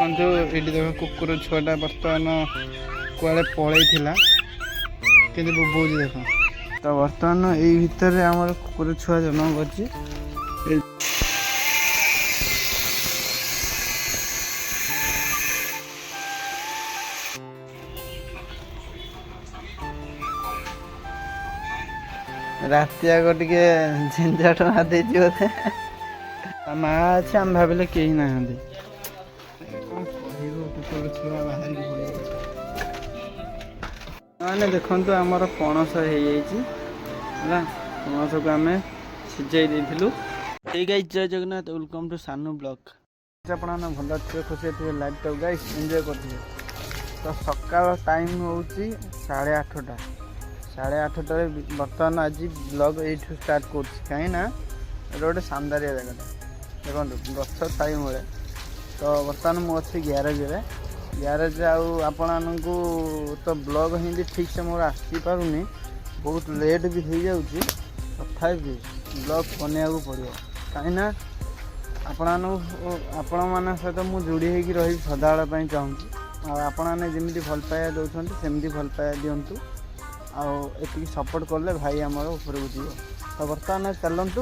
ଦେଖନ୍ତୁ ଏଇଠି ଦେଖ କୁକୁର ଛୁଆଟା ବର୍ତ୍ତମାନ କୁଆଡ଼େ ପଳେଇଥିଲା କିନ୍ତୁ ବୋବଉଛି ଦେଖ। ତ ବର୍ତ୍ତମାନ ଏଇ ଭିତରେ ଆମର କୁକୁର ଛୁଆ ଜନ୍ମ କରିଛି। ରାତି ଆଗ ଟିକେ ଝିଞ୍ଝାଟ ମାରିଦେଇଛି ବୋଧେ। ତା ମା ଅଛି, ଆମେ ଭାବିଲେ କେହି ନାହାନ୍ତି। କ'ଣ କହିବ, କୁକୁର ଛୁଆ ବାହାରିକି ପଳେଇଛି। ମାନେ ଦେଖନ୍ତୁ ଆମର ପଣସ ହେଇଯାଇଛି ହେଲା, ପଣସକୁ ଆମେ ସିଝେଇ ଦେଇଥିଲୁ। ଠିକ୍ ଅଛି, ଜୟ Jagannath, welcome to Sanu blog. ଆପଣମାନେ ଭଲ ଥିବେ, ଖୁସି ଥିବେ, ଲାଇଫ୍ଟାକୁ ଗାଇସ୍ ଏନ୍ଜୟ କରୁଥିବେ। ତ ସକାଳ ଟାଇମ୍ ହେଉଛି 8:30। 8:30ରେ ବର୍ତ୍ତମାନ ଆଜି ବ୍ଲଗ୍ ଏଇଠୁ ଷ୍ଟାର୍ଟ କରୁଛି, କାହିଁକିନା ଏଇଟା ଗୋଟେ ସାନ୍ଦାରିଆ ଜାଗାଟା। ଦେଖନ୍ତୁ ଗଛ ଛାଇ ମିଳେ। ତ ବର୍ତ୍ତମାନ ମୁଁ ଅଛି ଗ୍ୟାରେଜରେ। ଆଉ ଆପଣମାନଙ୍କୁ ତ ବ୍ଲଗ୍ ହିନ୍ଦୀ ଠିକ୍ସେ ମୋର ଆସିପାରୁନି, ବହୁତ ଲେଟ୍ ବି ହେଇଯାଉଛି। ତଥାପି ବ୍ଲଗ୍ ବନେଇବାକୁ ପଡ଼ିବ, କାହିଁକିନା ଆପଣମାନଙ୍କ ସହିତ ମୁଁ ଯୋଡ଼ି ହେଇକି ରହିବି ସଦାବେଳ ପାଇଁ ଚାହୁଁଛି। ଆଉ ଆପଣମାନେ ଯେମିତି ଭଲ ପାଇବା ଦେଉଛନ୍ତି ସେମିତି ଭଲ ପାଇବା ଦିଅନ୍ତୁ। ଆଉ ଏତିକି ସପୋର୍ଟ କଲେ ଭାଇ ଆମର ଉପରକୁ ଯିବ। ତ ବର୍ତ୍ତମାନ ଚାଲନ୍ତୁ,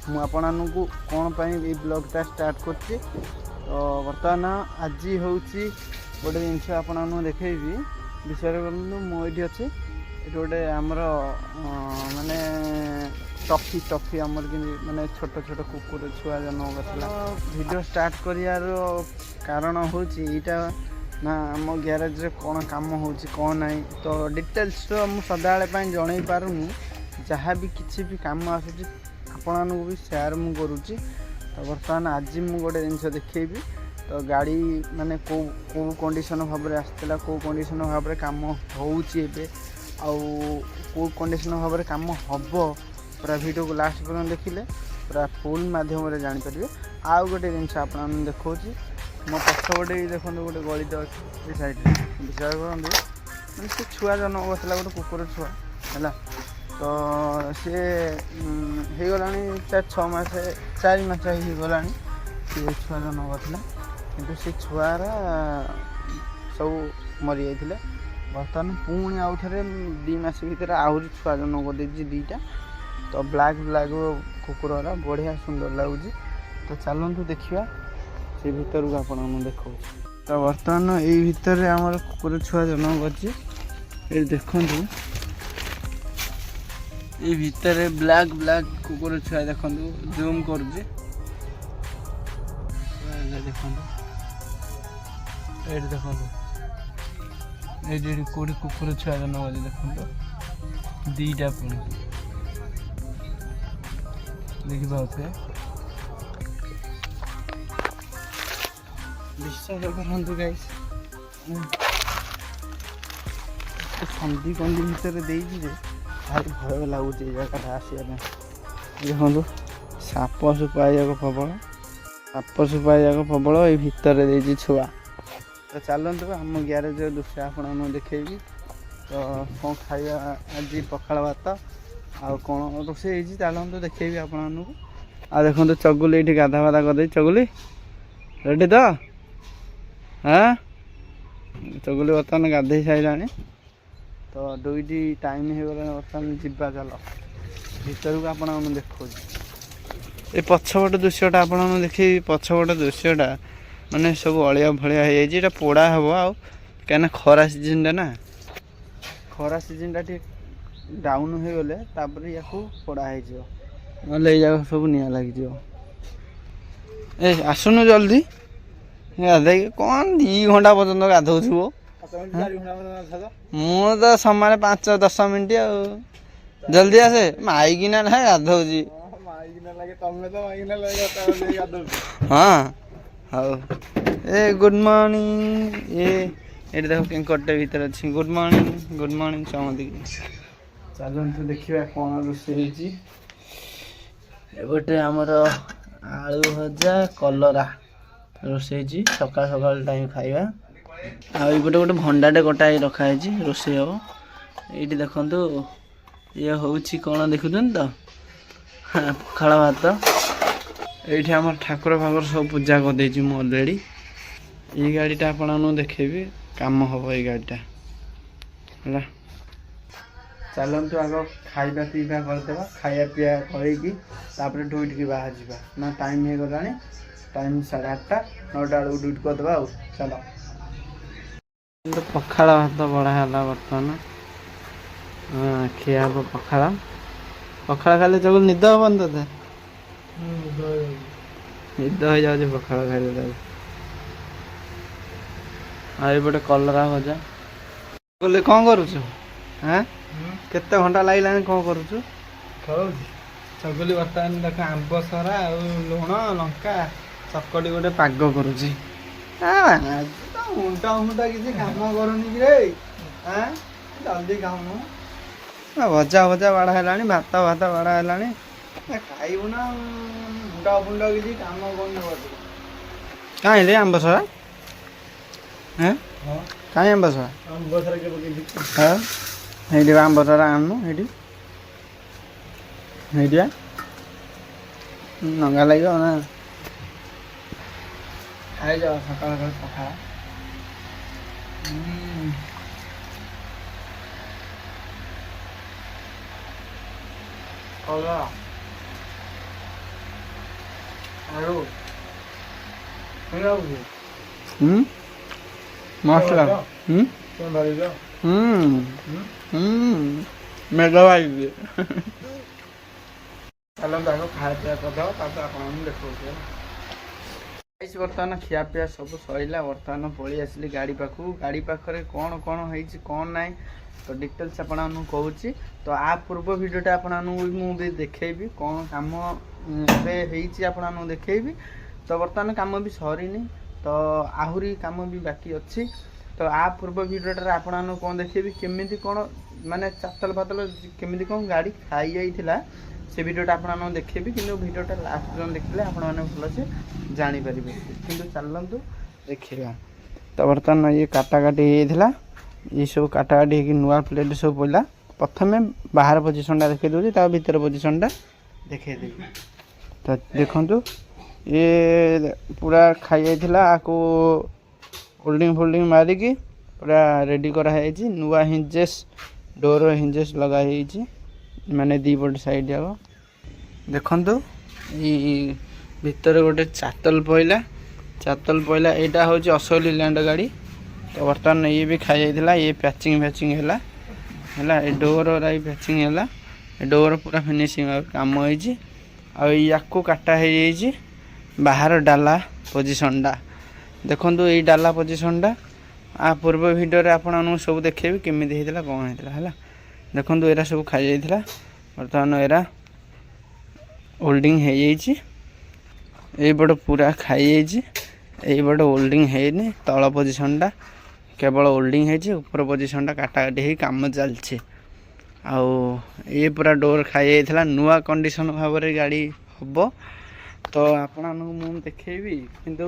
ମୁଁ ଆପଣମାନଙ୍କୁ କ'ଣ ପାଇଁ ଏଇ ବ୍ଲଗ୍ଟା ଷ୍ଟାର୍ଟ କରିଛି। ତ ବର୍ତ୍ତମାନ ଆଜି ହେଉଛି ଗୋଟେ ଜିନିଷ ଆପଣମାନଙ୍କୁ ଦେଖେଇବି। ବିଷୟରେ କରନ୍ତୁ, ମୁଁ ଏଇଠି ଅଛି। ଏଠି ଗୋଟେ ଆମର ମାନେ ଟଫି ଆମର କେମିତି ମାନେ ଛୋଟ ଛୋଟ କୁକୁର ଛୁଆ ଜନ୍ମ କରିଥିଲା। ଭିଡ଼ିଓ ଷ୍ଟାର୍ଟ କରିବାର କାରଣ ହେଉଛି ଏଇଟା ନା, ଆମ ଗ୍ୟାରେଜରେ କ'ଣ କାମ ହେଉଛି କ'ଣ ନାହିଁ, ତ ଡିଟେଲ୍ସ ମୁଁ ସଦାବେଳେ ପାଇଁ ଜଣାଇ ପାରୁନି। ଯାହା ବି କିଛି ବି କାମ ଆସୁଛି ଆପଣମାନଙ୍କୁ ବି ସେୟାର ମୁଁ କରୁଛି। ତ ବର୍ତ୍ତମାନ ଆଜି ମୁଁ ଗୋଟେ ଜିନିଷ ଦେଖେଇବି। ତ ଗାଡ଼ି ମାନେ କେଉଁ କଣ୍ଡିସନ୍ ଭାବରେ ଆସିଥିଲା, କେଉଁ କଣ୍ଡିସନ୍ ଭାବରେ କାମ ହେଉଛି ଏବେ, ଆଉ କେଉଁ କଣ୍ଡିସନ୍ ଭାବରେ କାମ ହେବ, ପୁରା ଭିଡ଼ିଓକୁ ଲାଷ୍ଟ ପର୍ଯ୍ୟନ୍ତ ଦେଖିଲେ ପୁରା ଫୁଲ୍ ମାଧ୍ୟମରେ ଜାଣିପାରିବେ। ଆଉ ଗୋଟେ ଜିନିଷ ଆପଣମାନଙ୍କୁ ଦେଖାଉଛି, ମୋ ପଛପଟେ ଦେଖନ୍ତୁ ଗୋଟେ ଗଳିଟେ ଅଛି ଏ ସାଇଡ଼୍ରେ। ବିଚାର କରନ୍ତୁ, ମାନେ ସେ ଛୁଆ ଜନ୍ମ କରିଥିଲା, ଗୋଟେ କୁକୁର ଛୁଆ ହେଲା। ତ ସିଏ ହେଇଗଲାଣି 4 ମାସ ହେଇଗଲାଣି ସେ ଛୁଆ ଜନ୍ମ କରିଥିଲା। କିନ୍ତୁ ସେ ଛୁଆର ସବୁ ମରିଯାଇଥିଲେ। ବର୍ତ୍ତମାନ ପୁଣି ଆଉ ଥରେ 2 ମାସ ଭିତରେ ଆହୁରି ଛୁଆ ଜନ୍ମ କରିଦେଇଛି 2ଟା। ତ ବ୍ଲାକ୍ କୁକୁରରା ବଢ଼ିଆ ସୁନ୍ଦର ଲାଗୁଛି। ତ ଚାଲନ୍ତୁ ଦେଖିବା ସେ ଭିତରକୁ ଆପଣଙ୍କୁ ଦେଖାଉଛି। ତ ବର୍ତ୍ତମାନ ଏଇ ଭିତରେ ଆମର କୁକୁର ଛୁଆ ଜନ୍ମ କରିଛି। ଏଇ ଦେଖନ୍ତୁ, ଏଇ ଭିତରେ ବ୍ଲାକ୍ କୁକୁର ଛୁଆ ଦେଖନ୍ତୁ, ଜୁମ୍ କରୁଛି। ଦେଖନ୍ତୁ ଏଇଠି ଦେଖନ୍ତୁ, ଏଇଠି କେଉଁଠି କୁକୁର ଛୁଆ ଜନ୍ମ କରିଛି ଦେଖନ୍ତୁ, 2ଟା ପୁଣି ଦେଖିପାରୁଥିବେ। ବିଶ୍ୱାସ କରନ୍ତୁ ଗାଇସ୍, ସନ୍ଧି କନ୍ଦି ଭିତରେ ଦେଇଛି ଯେ ଭାରି ଭୟ ଲାଗୁଛି ଏଇ ଜାଗାଟା ଆସିବା ପାଇଁ। ଦେଖନ୍ତୁ ସାପ ସୁପା ପ୍ରବଳ ଏଇ ଭିତରେ ଦେଇଛି ଛୁଆ। ତ ଚାଲନ୍ତୁ ଆମ ଗ୍ୟାରେଜର ଦୃଶ୍ୟ ଆପଣଙ୍କୁ ଦେଖେଇବି। ତ କ'ଣ ଖାଇବା ଆଜି, ପଖାଳ ଭାତ ଆଉ କ'ଣ ରୋଷେଇ ହେଇଛି ଚାଲନ୍ତୁ ଦେଖେଇବି ଆପଣମାନଙ୍କୁ। ଆଉ ଦେଖନ୍ତୁ ଚଗୁଲି ଏଇଠି ଗାଧା କରିଦେଇଛି। ଚଗୁଲି ରେଡ଼ି ତ? ଚଗୁଲି ବର୍ତ୍ତମାନ ଗାଧେଇ ସାରିଲାଣି। ତ 2ଟି ଟାଇମ୍ ହେଇଗଲାଣି, ବର୍ତ୍ତମାନ ଯିବା ଚାଲ ଭିତରକୁ। ଆପଣଙ୍କୁ ଦେଖାଉଛି ଏ ପଛପଟ ଦୃଶ୍ୟଟା ଆପଣଙ୍କୁ ଦେଖେଇବି। ପଛପଟ ଦୃଶ୍ୟଟା ମାନେ ସବୁ ଅଳିଆ ଭଳିଆ ହେଇଯାଇଛି। ଏଇଟା ପୋଡ଼ା ହେବ, ଆଉ କାହିଁକିନା ଖରା ସିଜିନ୍ଟା ଟିକେ ଡାଉନ୍ ହେଇଗଲେ ତାପରେ ୟାକୁ ପୋଡ଼ା ହେଇଯିବ, ନହେଲେ ଏଇ ଜାଗା ସବୁ ନିଆଁ ଲାଗିଯିବ। ଆସୁନୁ ଜଲ୍ଦି ଗାଧେଇକି। କ'ଣ 2 ଘଣ୍ଟା ପର୍ଯ୍ୟନ୍ତ ଗାଧଉଥିବ? ମୁଁ ତ ସମାନ 5-10 ମିନିଟ୍ ଆଉ। ଜଲ୍ଦି ଆସେ, ମାଇକିନା ନାହିଁ ଗାଧଉଛି। ହଁ ହଉ। Good morning. ଏଠି ଦେଖ କେଙ୍କରଟେ ଭିତରେ ଅଛି। ଗୁଡ୍ ମର୍ଣ୍ଣିଂ ସମସ୍ତଙ୍କୁ। ଚାଲନ୍ତୁ ଦେଖିବା କ'ଣ ରୋଷେଇ ହେଇଛି। ଏପଟେ ଆମର ଆଳୁ ଭଜା, କଲରା ରୋଷେଇ ହେଇଛି, ସକାଳ ଟାଇମ୍ ଖାଇବା। ଆଉ ଏଇପଟେ ଗୋଟେ ଭଣ୍ଡାଟେ କଟା ହେଇ ରଖା ହେଇଛି, ରୋଷେଇ ହେବ। ଏଇଠି ଦେଖନ୍ତୁ ଇଏ ହେଉଛି କ'ଣ ଦେଖୁଛନ୍ତି ତ, ପଖାଳ ଭାତ। ଏଇଠି ଆମର ଠାକୁର ସବୁ ପୂଜା କରିଦେଇଛି ମୁଁ ଅଲରେଡ଼ି। ये गाड़ीटा आपको देखेबी काम हम ये गाड़ीटा है। चलतु आग खाଇବା पीवा करदेवा खाया पीवा कर ड्यूटी बाहर जावा ना टाइम हो गला टाइम 8:30 9टा बेलू ड्यूटी करदेवा चल पखाड़ भात बढ़ा है बर्तमान खिया हम पखाड़ पखाड़ खाली चल निद हेन ते निद हो जाए पखाड़ खाइले आईपटे कलरा भजा बोले कौन करुच हाँ केते घंटा लगला कौन करुच चगुली बर्तमान देख आंब सरा लुण लंका चकटी गोटे पाग करुची मुंडा मुंडा किसी काम करूनी कि रे हाँ जल्दी काम भजा भजा बाड़ा है भात भात बाड़ा है खाइबू ना मुंडा मुंडा किसी काम कर कहीं आंब सरा हाँ कहीं आंब सरा हाँ ହେଇଟି ଆମ୍ବ ସରା ଆଣୁନୁ ହେଇଟି ହେଇଟିଆ ନଙ୍ଗା ଲାଗିବ ନା ଖାଇଯାଅ ସକାଳ ସକାଳ ପଖାଳ କଲରା ଆଳୁ ମସଲା मेघवाई चलो खाया पीया करदे बर्तमान खिया पिया सब सैला बर्तमान पलि आसली गाड़ी पाखु गाड़ी पाखे कौन कौन कौन ना तो डिटेल्स आपको कहूँ तो आ पूर्व भिडियोटा मुझे देखेबी कौन कम आपको देखेबी तो बर्तमान कम भी सरीनी तो आहरी कम भी बाकी अच्छी तो आ पूर्व भिडियोटा आपको कौन देखेबी केमिति कौन माने चातल फातल केमिति कौन गाड़ी खाई जाइथिला से भिडियोटा आपको देखेबी कि भिडियोटा लास्ट जन देखले आपने भल से जापर कि चलतु देखा तो बर्तमान ये काटाकाटी होता ये सब काटाकाटी हो नुआ प्लेट सब पड़ा प्रथम बाहर पोजिशनटा देखा दूसरी ता भीतर पोजिशनटा देखी तो देखु ये पूरा खाई जाइथिला आको होल्डिंग फोल्डिंग मारिकी पूरा रेडी कराई नुआ हिंजेस डोर हिंजेस लगाई माने दी पट साइड जाक देखु भीतर गोटे चातल पड़ा यहाँ हूँ असली लैंड गाड़ी तो बर्तमान ये भी खाई जाइथिला ये पैचिंग फैचिंग है डोर पैचिंग है डोर पूरा फिनिशिंग काम हो काटा है बाहर डाला पोजिशनटा देखो ये डाला पोजिशनटा आ पूर्व भिडियो आपको सब देखेबी केमी होता कौन होता है देखो एरा सब खाई जाइथिला बर्तमान एरा होल्डिंग हो यहीपट पूरा खाई यहीपट होल्डिंग है तल पोजिशनटा केवल होल्डिंग है ऊपर पोजिशनटा काटाकाटी हो कम चलती आउ ये पूरा डोर खाई जाइथिला नुआ कंडीशन भाव में गाड़ी हम तो आपको देखेबी किंतु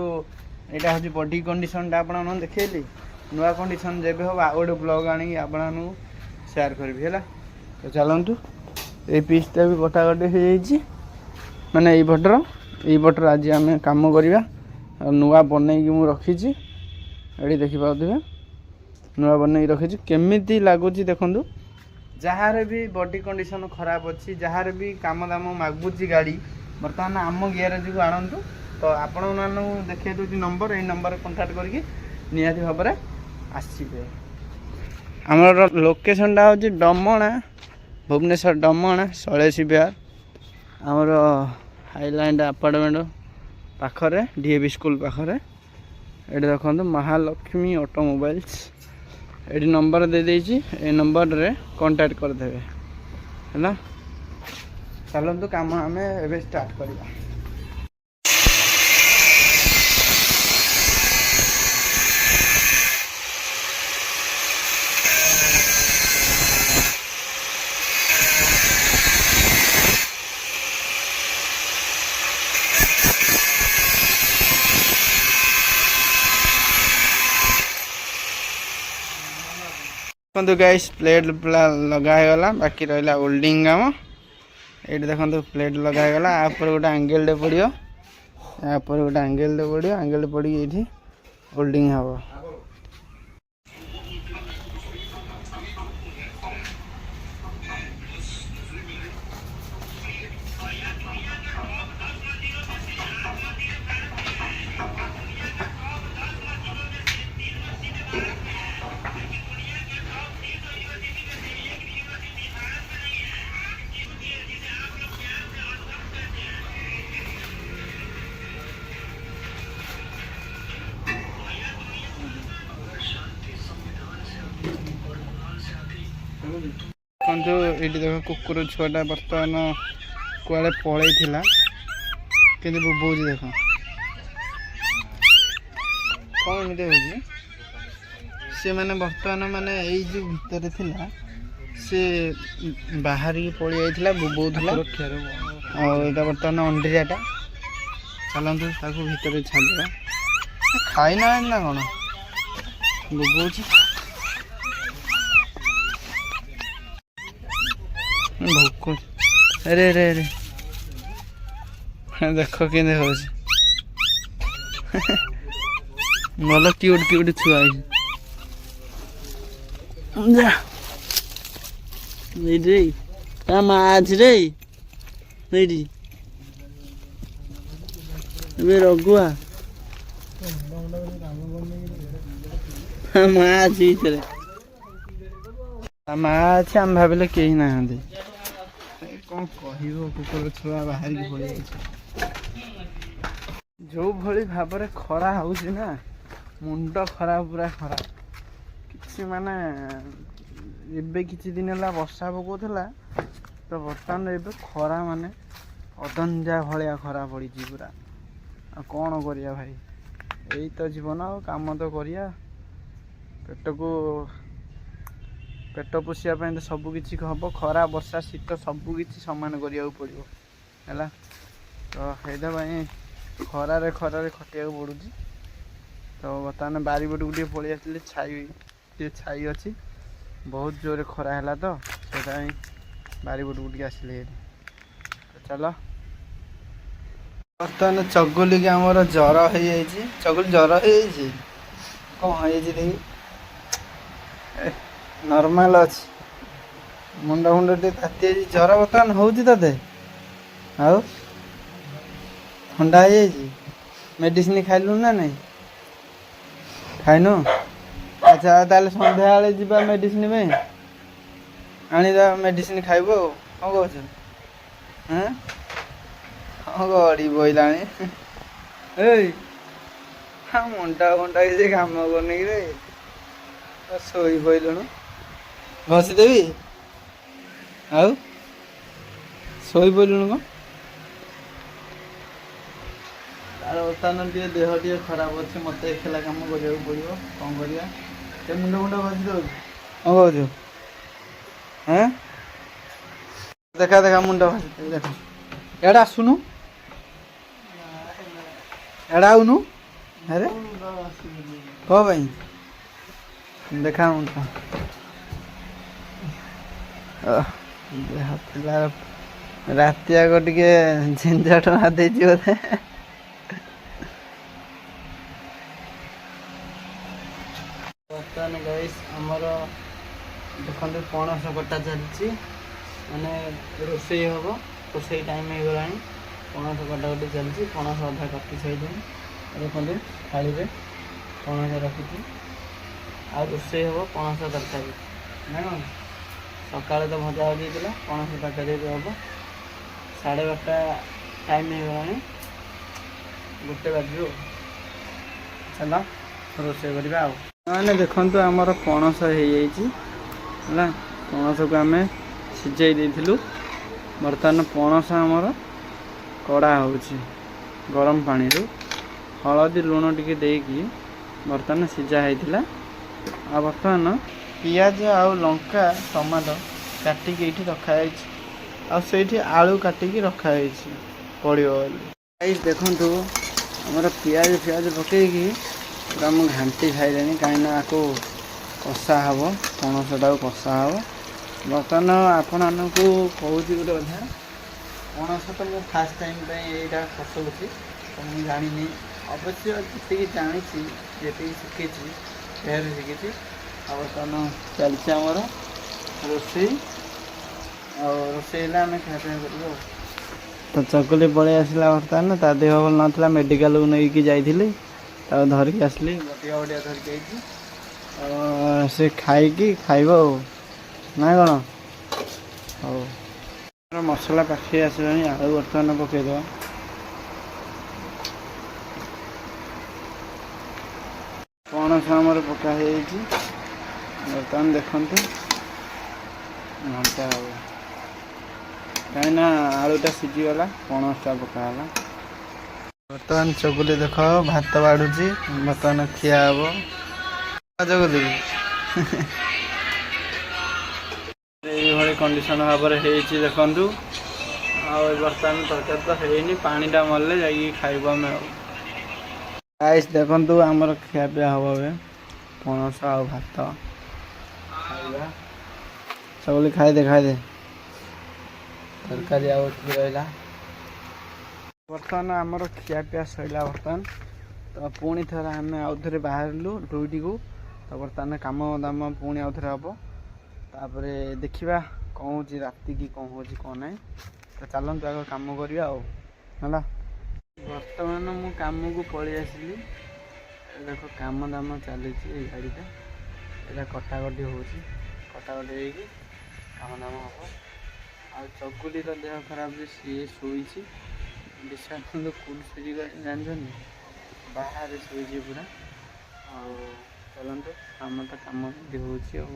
यहाँ हूँ बॉडी कंडीशन आपको देखली नुआ कंडीशन जब हम आ गए ब्लॉग आनी आपको शेयर करी है तो चलतु ये पीसटा भी कटाकटी हो माने यहीपटर आज आम कम करवा नुआ बनईकि मुझे रखी ये देखिपे नुआ बनई रखी केमी लगुच देखु जार भी बॉडी कंडीशन खराब अच्छी जार भी काम दाम मागुची गाड़ी बर्तमान आम गैरेज को आणतु तो आपण देखिए दूसरी नंबर यही नंबर कंटाक्ट करके निहाती भाव में आसवे आमर लोकेशनटा हूँ डमणा भुवनेश्वर डमणा शैलेश विहार आमर हाईलैंड अपार्टमेंट पाखरे डीएवी स्कूल पाखरे ये देखो महालक्ष्मी ऑटोमोबाइल्स ये नंबर दे देछि ए नंबर रे कांटेक्ट करदे है चलतु काम आम ए स्टार्ट करवा देखो गाइस प्लेट लगागला बाकी रहा होल्डिंग काम ये देखो प्लेट लगागला आप गोटे आंगेल पड़ो यापर गोटे आंगेल पड़ो आंगेल पड़ी ये ହୋଲ୍ଡିଂ ହେବ। ଦେଖନ୍ତୁ ଏଇଠି ଦେଖ କୁକୁର ଛୁଆଟା ବର୍ତ୍ତମାନ କୁଆଡ଼େ ପଳେଇଥିଲା କିନ୍ତୁ ବୋବଉଛି ଦେଖ କ'ଣ ଏମିତି ହେଉଛି। ସେ ମାନେ ବର୍ତ୍ତମାନ ମାନେ ଏଇ ଯେଉଁ ଭିତରେ ଥିଲା ସେ ବାହାରିକି ପଳେଇ ଯାଇଥିଲା ବୋବଉଥିଲା। ଆଉ ଏଇଟା ବର୍ତ୍ତମାନ ଅଣ୍ଡିରାଟା। ଚାଲନ୍ତୁ ତାକୁ ଭିତରେ ଛାଡ଼ିବା। ଖାଇନାହାନ୍ତି ନା କ'ଣ ବୋବଉଛି। ଭୋକ ଆରେ ଆରେ ଆରେ ଦେଖ କେମିତି ହଉଛି। ଭଲ କ୍ୟୁଟ୍ କ୍ୟୁଟ୍ ଛୁଆ ହେଇଛି। ଏଇଠି ତା ମା ଅଛି ରେ ଏଇଠି ଏବେ ରଘୁଆ ମା ଅଛି ଭିତରେ। ତା ମା ଅଛି ଆମେ ଭାବିଲେ କେହି ନାହାନ୍ତି। କ'ଣ କହିବ କୁକୁର ଛୁଆ ବାହାରିକି ପଳେଇଯାଇଛି। ଯେଉଁ ଭଳି ଭାବରେ ଖରା ହେଉଛି ନା ମୁଣ୍ଡ ଖରାପ ପୁରା ଖରାପ। କିଛି ମାନେ ଏବେ କିଛି ଦିନ ହେଲା ବର୍ଷା ପକାଉଥିଲା ତ ବର୍ତ୍ତମାନ ଏବେ ଖରା ମାନେ ଅଧଞ୍ଜା ଭଳିଆ ଖରା ପଡ଼ିଛି ପୁରା। ଆଉ କ'ଣ କରିବା ଭାଇ, ଏଇ ତ ଜୀବନ। ଆଉ କାମ ତ କରିବା, ପେଟ ପୋଷିବା ପାଇଁ ତ ସବୁ କିଛି ହେବ। ଖରା ବର୍ଷା ଶୀତ ସବୁ କିଛି ସମାନ କରିବାକୁ ପଡ଼ିବ ହେଲା। ତ ସେଇଥିପାଇଁ ଖରାରେ ଖଟିବାକୁ ପଡ଼ୁଛି। ତ ବର୍ତ୍ତମାନ ବାରିପଟକୁ ଟିକେ ପଳେଇ ଆସିଲି, ଛାଇ ଅଛି। ବହୁତ ଜୋରରେ ଖରା ହେଲା ତ ସେଇଥିପାଇଁ ବାରିପଟକୁ ଟିକେ ଆସିଲି ହେରି। ଚାଲ ବର୍ତ୍ତମାନ ଚଗୁଲିକି ଆମର ଜ୍ୱର ହେଇଯାଇଛି। ଚଗୁଲି ଜ୍ୱର ହେଇଯାଇଛି। କ'ଣ ହେଇଯାଇଛି ଦେଖି? ନର୍ମାଲ ଅଛି, ମୁଣ୍ଡ ଟିକେ ତାତି ହେଇଛି। ଜ୍ୱର ବର୍ତ୍ତମାନ ହେଉଛି ତତେ? ଆଉ ଥଣ୍ଡା ହେଇଯାଇଛି? ମେଡ଼ିସିନ ଖାଇଲୁଣି ନା ନାହିଁ? ଖାଇନୁ? ଆଚ୍ଛା ତାହେଲେ ସନ୍ଧ୍ୟାବେଳେ ଯିବା ମେଡ଼ିସିନ ପାଇଁ ଆଣିଦେବା। ମେଡ଼ିସିନ ଖାଇବୁ ଆଉ। କ'ଣ କହୁଛୁ? ହଁ ଗଡ଼ି ପଇଲାଣି। ଏଇ ମୁଣ୍ଡା କିଛି କାମ କରୁନି କି ରେ? ଶୋଇ ପଇଲୁଣୁ? ଘଷିଦେବି? ଆଉ ଶୋଇ ପଇଲୁଣୁ କ'ଣ? ତାର ବର୍ତ୍ତମାନ ଟିକେ ଦେହ ଟିକେ ଖରାପ ଅଛି। ମୋତେ ଏକଲା କାମ କରିବାକୁ ପଡ଼ିବ। କ'ଣ କରିବା? ସେ ମୁଣ୍ଡ ଘଷି ଦେଉଛି। କ'ଣ କହୁଛୁ? ଦେଖା ମୁଣ୍ଡ ଘଷି ଦେବି। ଦେଖ ଏଇଟା ଆସୁନୁ, ଏଇଟା ଆଉନୁ। ଆରେ କ'ଣ ପାଇଁ? ଦେଖା ମୁଣ୍ଡ। ଦେହ ପିଲା ରାତି ଆଗ ଟିକେ ଝିଞ୍ଝଟ ମାରିଦେଇଛି ବୋଧେ। ବର୍ତ୍ତମାନ ଗାଇସ୍ ଆମର ଦେଖନ୍ତୁ ପଣସ କଟା ଚାଲିଛି। ମାନେ ରୋଷେଇ ହେବ, ରୋଷେଇ ଟାଇମ୍ ହେଇଗଲାଣି। ପଣସ କଟାକଟି ଚାଲିଛି। ପଣସ ଅଧା କାଟି ସାରିଲିଣି। ଦେଖନ୍ତୁ ଥାଳିରେ ପଣସ ରଖିଛି। ଆଉ ରୋଷେଇ ହେବ ପଣସ ତରକାରୀ ନା କ'ଣ? ସକାଳେ ତ ଭଜା ଭଜି ହେଇଥିଲା, ପଣସ ତରକାରୀ ଏବେ ହେବ। 12:30 ଟାଇମ୍ ହେଇଗଲାଣି, 1 ବାଜିବ। ଚାଲ ରୋଷେଇ କରିବା ଆଉ। ମାନେ ଦେଖନ୍ତୁ ଆମର ପଣସ ହେଇଯାଇଛି ହେଲା। ପଣସକୁ ଆମେ ସିଝେଇ ଦେଇଥିଲୁ। ବର୍ତ୍ତମାନ ପଣସ ଆମର କଡ଼ା ହେଉଛି ଗରମ ପାଣିରୁ। ହଳଦୀ ଲୁଣ ଟିକେ ଦେଇକି ବର୍ତ୍ତମାନ ସିଝା ହେଇଥିଲା। ଆଉ ବର୍ତ୍ତମାନ ପିଆଜ ଆଉ ଲଙ୍କା ଟମାଟୋ କାଟିକି ଏଇଠି ରଖାଯାଇଛି। ଆଉ ସେଇଠି ଆଳୁ କାଟିକି ରଖାଯାଇଛି ପଡ଼ିବ ବୋଲି। ଦେଖନ୍ତୁ ଆମର ପିଆଜ ପକେଇକି ପୁରା ମୁଁ ଘାଣ୍ଟି ଖାଇଲେଣି। କାହିଁକିନା ଆକୁ କଷା ହେବ, ପଣସଟାକୁ କଷା ହେବ। ବର୍ତ୍ତମାନ ଆପଣମାନଙ୍କୁ କହୁଛି ଗୋଟେ କଥା, ପଣସ ତ ମୁଁ ଫାର୍ଷ୍ଟ ଟାଇମ୍ ପାଇଁ ଏଇଟା କଷୁଛି ତ ମୁଁ ଜାଣିନି ଅବଶ୍ୟ ଯେତିକି ଜାଣିଛି ଯେତିକି ଶିଖିଛି ଢେର ଶିଖିଛି। ଆଉ ବର୍ତ୍ତମାନ ଚାଲିଛି ଆମର ରୋଷେଇ। ଆଉ ରୋଷେଇ ହେଲେ ଆମେ ଖାଇବା କରିବୁ। ତ ଚକୁଲି ପଳେଇ ଆସିଲା ବର୍ତ୍ତମାନ, ତା ଦେହ ଭଲ ନଥିଲା, ମେଡ଼ିକାଲକୁ ନେଇକି ଯାଇଥିଲି, ତାକୁ ଧରିକି ଆସିଲି, ବଟିକା ବଟିକା ଧରିକି ଆଇଛି। ସେ ଖାଇକି ଖାଇବ ଆଉ ନା କ'ଣ? ହଉ ମସଲା ପାଖେଇ ଆସିଲାଣି, ଆଳୁ ବର୍ତ୍ତମାନ ପକାଇଦେବା। ପଣସ ଆମର ପକା ହେଇଯାଇଛି ବର୍ତ୍ତମାନ, ଦେଖନ୍ତୁ ଘଣ୍ଟା ହବ କାହିଁକିନା ଆଳୁଟା ସିଝିଗଲା, ପଣସଟା ପକା ହେଲା। ବର୍ତ୍ତମାନ ଚକୁଲି ଦେଖ ଭାତ ବାଢ଼ୁଛି, ବର୍ତ୍ତମାନ ଖିଆ ହବ ଚକୁଲି। ଏଇଭଳି କଣ୍ଡିସନ ଭାବରେ ହେଇଛି ଦେଖନ୍ତୁ। ଆଉ ବର୍ତ୍ତମାନ ତରକାରୀ ତ ହେଇନି, ପାଣିଟା ମରିଲେ ଯାଇକି ଖାଇବୁ ଆମେ। ଆଉ ଗାଇସ୍ ଦେଖନ୍ତୁ ଆମର ଖିଆପିଆ ହବ ଏବେ, ପଣସ ଆଉ ଭାତ ଖାଇବା। ଚକୁଲି ଖାଇଦେ ଖାଇଦେ, ତରକାରୀ ଆଉ ଟିକେ ରହିଲା। ବର୍ତ୍ତମାନ ଆମର ଖିଆପିଆ ସରିଲା ବର୍ତ୍ତମାନ। ତ ପୁଣି ଥରେ ଆମେ ଆଉଥରେ ବାହାରିଲୁ ଡ୍ୟୁଟିକୁ। ତ ବର୍ତ୍ତମାନ କାମ ଦାମ ପୁଣି ଆଉଥରେ ହେବ। ତାପରେ ଦେଖିବା କ'ଣ ହେଉଛି ରାତିକି, କ'ଣ ହେଉଛି କ'ଣ ନାହିଁ। ତ ଚାଲନ୍ତୁ ଆଗ କାମ କରିବା ଆଉ ହେଲା। ବର୍ତ୍ତମାନ ମୁଁ କାମକୁ ପଳେଇ ଆସିଲି। ଦେଖ କାମ ଦାମ ଚାଲିଛି, ଏଇ ଗାଡ଼ିଟା ଏଇଟା କଟାକଟି ହେଉଛି, କଟାକଟି ହେଇକି କାମ ଦାମ ହେବ। ଆଉ ଚକୁଲିର ଦେହ ଖରାପ ଯେ ସିଏ ଶୋଇଛି। ବିଶ୍ୱାସ କିନ୍ତୁ କୋଉଠି ଶୋଇଛି ଜାଣିଛନ୍ତି? ବାହାରେ ଶୋଇଛି ପୁରା। ଆଉ ଚାଲନ୍ତୁ ଆମ ତ କାମ ଏମିତି ହେଉଛି ଆଉ।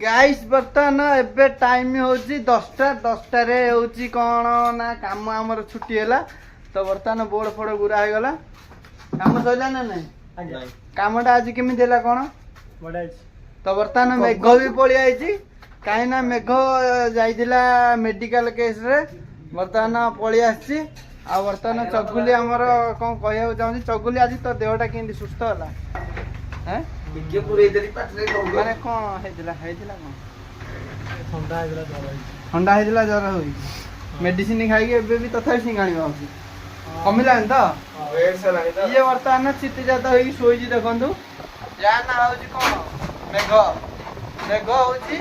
ଗାଇସ୍ ବର୍ତ୍ତମାନ ଏବେ ଟାଇମ୍ ହେଉଛି 10ଟା। 10ଟାରେ ହେଉଛି କ'ଣ ନା କାମ ଆମର ଛୁଟି ହେଲା। ତ ବର୍ତ୍ତମାନ ବୋର୍ଡ଼ ଫୋଡ଼ ଗୁରା ହେଇଗଲା, କାମ ସରିଲା ନା ନାଇଁ? କାମଟା ଆଜି କେମିତି ହେଲା କ'ଣ? ତ ବର୍ତ୍ତମାନ ମେଘ ବି ପଳେଇ ଆଇଛି, କାହିଁକିନା ମେଘ ଯାଇଥିଲା ମେଡ଼ିକାଲ କେସ୍ରେ, ବର୍ତ୍ତମାନ ପଳେଇ ଆସିଛି। ଆଉ ବର୍ତ୍ତମାନ ଚକୁଲି ଆମର କ'ଣ କହିବାକୁ ଚାହୁଁଛି, ଚକୁଲି ଆଜି ତୋ ଦେହଟା କେମିତି ସୁସ୍ଥ ହେଲା? ମାନେ କ'ଣ ହେଇଥିଲା? ହେଇଥିଲା କ'ଣ? ଥଣ୍ଡା ହେଇଥିଲା, ଜ୍ୱର ହୋଇଛି। ମେଡିସିନ ଖାଇକି ଏବେ ବି ତଥାପି ସିଙ୍ଗାଣି ମାରୁଛି, କମିଲାନି ତ? ଇଏ ବର୍ତ୍ତମାନ ଚିତିଜାତ ହେଇକି ଶୋଇଛି ଦେଖନ୍ତୁ। ଯାହା ନା ହଉଛି କ'ଣ ମେଘ, ମେଘ ହଉଛି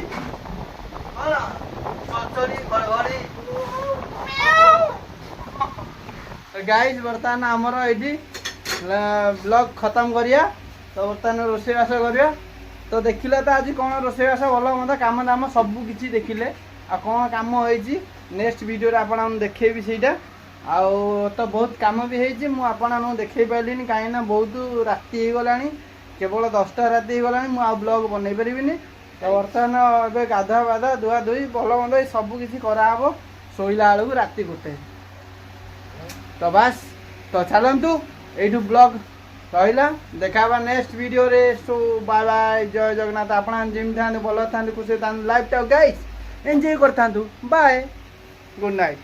ଗାଇସ୍। ବର୍ତ୍ତମାନ ଆମର ଏଇଠି ବ୍ଲଗ ଖତମ କରିବା। ତ ବର୍ତ୍ତମାନ ରୋଷେଇବାସ କରିବା। ତ ଦେଖିଲେ ତ ଆଜି କ'ଣ ରୋଷେଇବାସ ଭଲ ମନ୍ଦ କାମ ଦାମ ସବୁ କିଛି ଦେଖିଲେ। ଆଉ କ'ଣ କାମ ହେଇଛି ନେକ୍ସଟ ଭିଡ଼ିଓରେ ଆପଣଙ୍କୁ ଦେଖେଇବି ସେଇଟା। ଆଉ ତ ବହୁତ କାମ ବି ହେଇଛି, ମୁଁ ଆପଣଙ୍କୁ ଦେଖେଇ ପାରିଲିନି କାହିଁକିନା ବହୁତ ରାତି ହେଇଗଲାଣି, କେବଳ 10ଟା ରାତି ହେଇଗଲାଣି। ମୁଁ ଆଉ ବ୍ଲଗ ବନେଇ ପାରିବିନି। ତ ବର୍ତ୍ତମାନ ଏବେ ଗାଧୁଆ ପାଧୁଆ ଧୁଆ ଧୁଇ ଭଲ ମନ୍ଦ ଏ ସବୁ କିଛି କରାହେବ ଶୋଇଲା ବେଳକୁ ରାତି 1। ତ ବାସ୍, ତ ଚାଲନ୍ତୁ ଏଇଠୁ ବ୍ଲଗ ରହିଲା, ଦେଖା ହେବା ନେକ୍ସଟ ଭିଡ଼ିଓରେ। ସୋ ବାଏ ବାଏ, ଜୟ ଜଗନ୍ନାଥ। ଆପଣ ଯେମିତି ଥାନ୍ତୁ, ଭଲ ଥାନ୍ତୁ, ଖୁସି ଥାନ୍ତୁ, ଲାଇଫଟାକୁ ଗାଇସ୍ ଏନ୍ଜୟ କରିଥାନ୍ତୁ। Bye, good night.